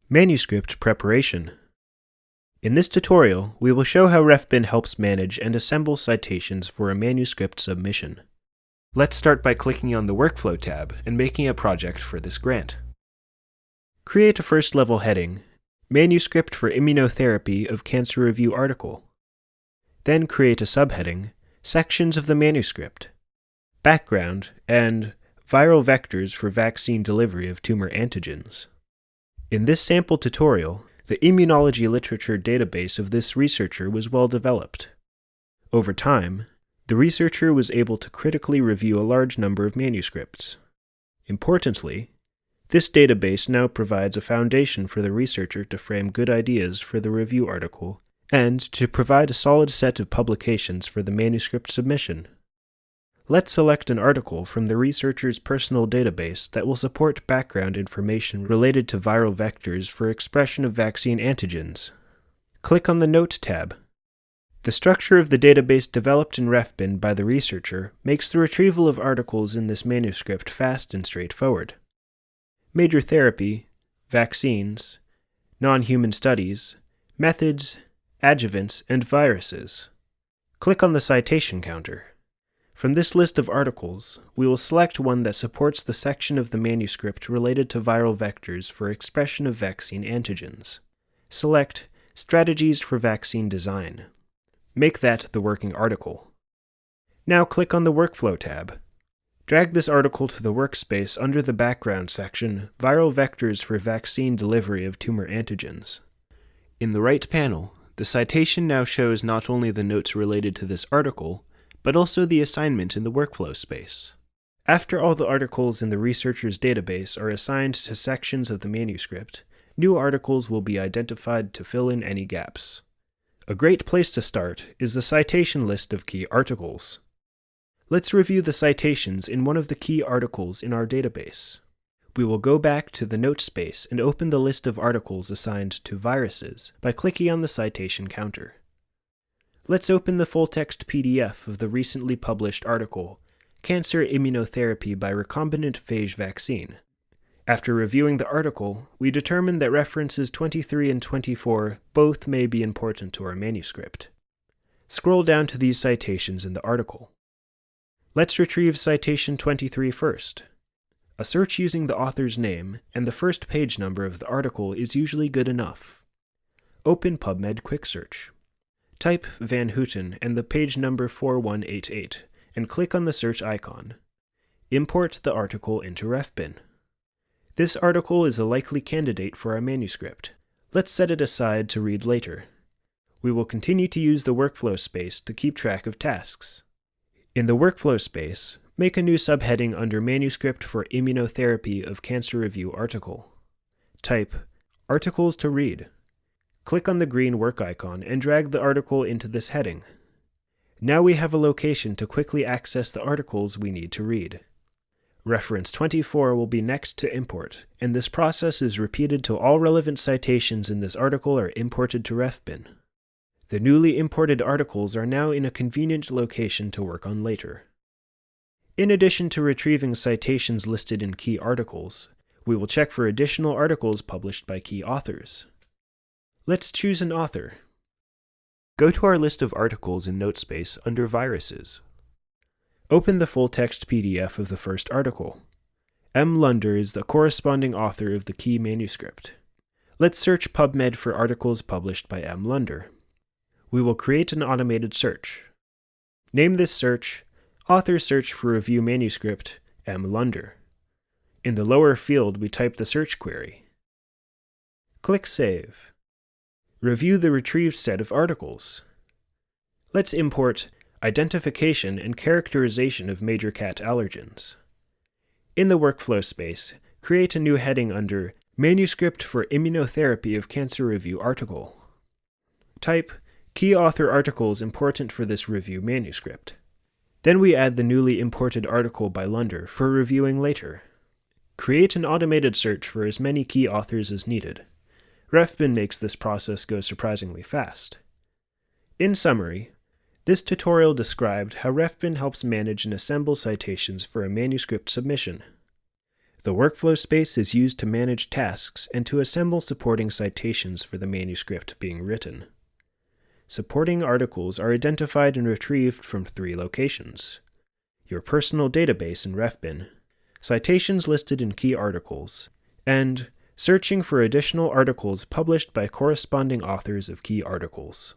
Manuscript Preparation. In this tutorial, we will show how RefBin helps manage and assemble citations for a manuscript submission. Let's start by clicking on the Workflow tab and making a project for this grant. Create a first-level heading, Manuscript for Immunotherapy of Cancer Review Article. Then create a subheading, Sections of the Manuscript, Background, and Viral Vectors for Vaccine Delivery of Tumor Antigens. In this sample tutorial, the immunology literature database of this researcher was well developed. Over time, the researcher was able to critically review a large number of manuscripts. Importantly, this database now provides a foundation for the researcher to frame good ideas for the review article and to provide a solid set of publications for the manuscript submission. Let's select an article from the researcher's personal database that will support background information related to viral vectors for expression of vaccine antigens. Click on the Note tab. The structure of the database developed in RefBin by the researcher makes the retrieval of articles in this manuscript fast and straightforward. Major therapy, vaccines, non-human studies, methods, adjuvants, and viruses. Click on the citation counter. From this list of articles, we will select one that supports the section of the manuscript related to viral vectors for expression of vaccine antigens. Select Strategies for Vaccine Design. Make that the working article. Now click on the Workflow tab. Drag this article to the workspace under the Background section, Viral Vectors for Vaccine Delivery of Tumor Antigens. In the right panel, the citation now shows not only the notes related to this article, but also the assignment in the workflow space. After all the articles in the researcher's database are assigned to sections of the manuscript, new articles will be identified to fill in any gaps. A great place to start is the citation list of key articles. Let's review the citations in one of the key articles in our database. We will go back to the note space and open the list of articles assigned to viruses by clicking on the citation counter. Let's open the full-text PDF of the recently published article, Cancer Immunotherapy by Recombinant Phage Vaccine. After reviewing the article, we determined that references 23 and 24 both may be important to our manuscript. Scroll down to these citations in the article. Let's retrieve citation 23 first. A search using the author's name and the first page number of the article is usually good enough. Open PubMed Quick Search. Type Van Houten and the page number 4188 and click on the search icon. Import the article into RefBin. This article is a likely candidate for our manuscript. Let's set it aside to read later. We will continue to use the workflow space to keep track of tasks. In the workflow space, make a new subheading under Manuscript for Immunotherapy of Cancer Review Article. Type Articles to Read. Click on the green work icon and drag the article into this heading. Now we have a location to quickly access the articles we need to read. Reference 24 will be next to import, and this process is repeated till all relevant citations in this article are imported to RefBin. The newly imported articles are now in a convenient location to work on later. In addition to retrieving citations listed in key articles, we will check for additional articles published by key authors. Let's choose an author. Go to our list of articles in Notespace under Viruses. Open the full-text PDF of the first article. M. Lunder is the corresponding author of the key manuscript. Let's search PubMed for articles published by M. Lunder. We will create an automated search. Name this search Author Search for Review Manuscript M. Lunder. In the lower field, we type the search query. Click Save. Review the retrieved set of articles. Let's import Identification and Characterization of Major Cat Allergens. In the workflow space, create a new heading under Manuscript for Immunotherapy of Cancer Review Article. Type Key author articles important for this review manuscript. Then we add the newly imported article by Lunder for reviewing later. Create an automated search for as many key authors as needed. RefBin makes this process go surprisingly fast. In summary, this tutorial described how RefBin helps manage and assemble citations for a manuscript submission. The workflow space is used to manage tasks and to assemble supporting citations for the manuscript being written. Supporting articles are identified and retrieved from 3 locations: your personal database in RefBin, citations listed in key articles, and searching for additional articles published by corresponding authors of key articles.